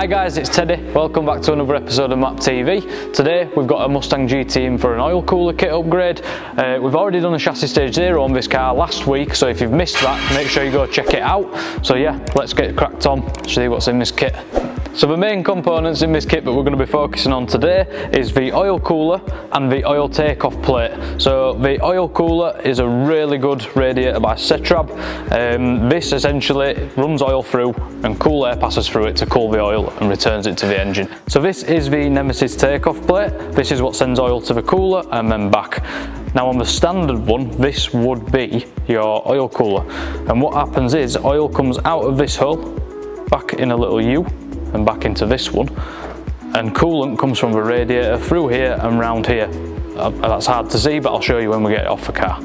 Hi guys, it's Teddy. Welcome back to another episode of Map TV. Today we've got a Mustang GT in for an oil cooler kit upgrade. We've already done a chassis stage 0 on this car last week, so if you've missed that, make sure you go check it out. So yeah, let's get cracked on, see what's in this kit. So the main components in this kit that we're going to be focusing on today is the oil cooler and the oil takeoff plate. So the oil cooler is a really good radiator by Setrab. This essentially runs oil through and cool air passes through it to cool the oil and returns it to the engine. So this is the Nemesis takeoff plate. This is what sends oil to the cooler and then back. Now on the standard one, this would be your oil cooler. And what happens is oil comes out of this hole, back in a little U, and back into this one, and coolant comes from the radiator through here and round here. That's hard to see, but I'll show you when we get it off the car.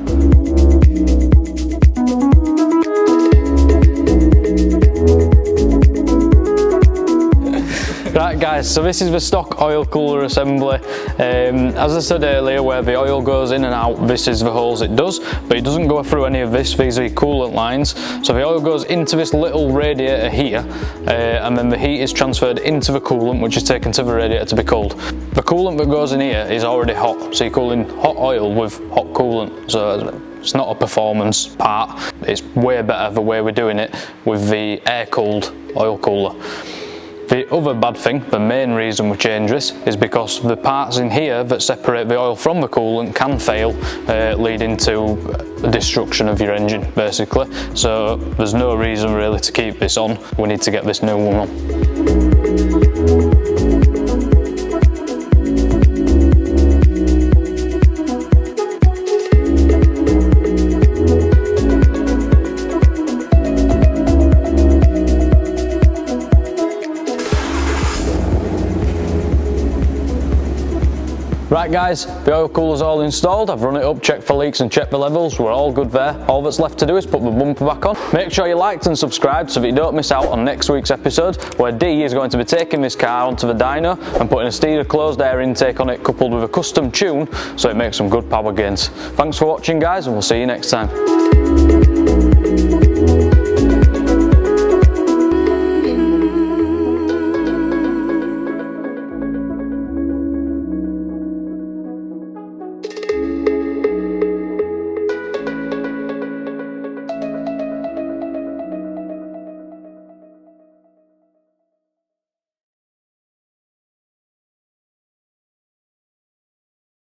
Right guys, so this is the stock oil cooler assembly. As I said earlier, where the oil goes in and out, this is the holes it does, but it doesn't go through any of this. These are coolant lines. So the oil goes into this little radiator here, and then the heat is transferred into the coolant, which is taken to the radiator to be cooled. The coolant that goes in here is already hot, so you're cooling hot oil with hot coolant. So it's not a performance part. It's way better the way we're doing it with the air-cooled oil cooler. The other bad thing, the main reason we change this, is because the parts in here that separate the oil from the coolant can fail, leading to the destruction of your engine basically. So there's no reason really to keep this on. We need to get this new one on. Right guys, the oil cooler's all installed. I've run it up, checked for leaks and checked the levels. We're all good there. All that's left to do is put the bumper back on. Make sure you liked and subscribed so that you don't miss out on next week's episode, where Dee is going to be taking this car onto the dyno and putting a Steeder closed air intake on it coupled with a custom tune so it makes some good power gains. Thanks for watching guys, and we'll see you next time.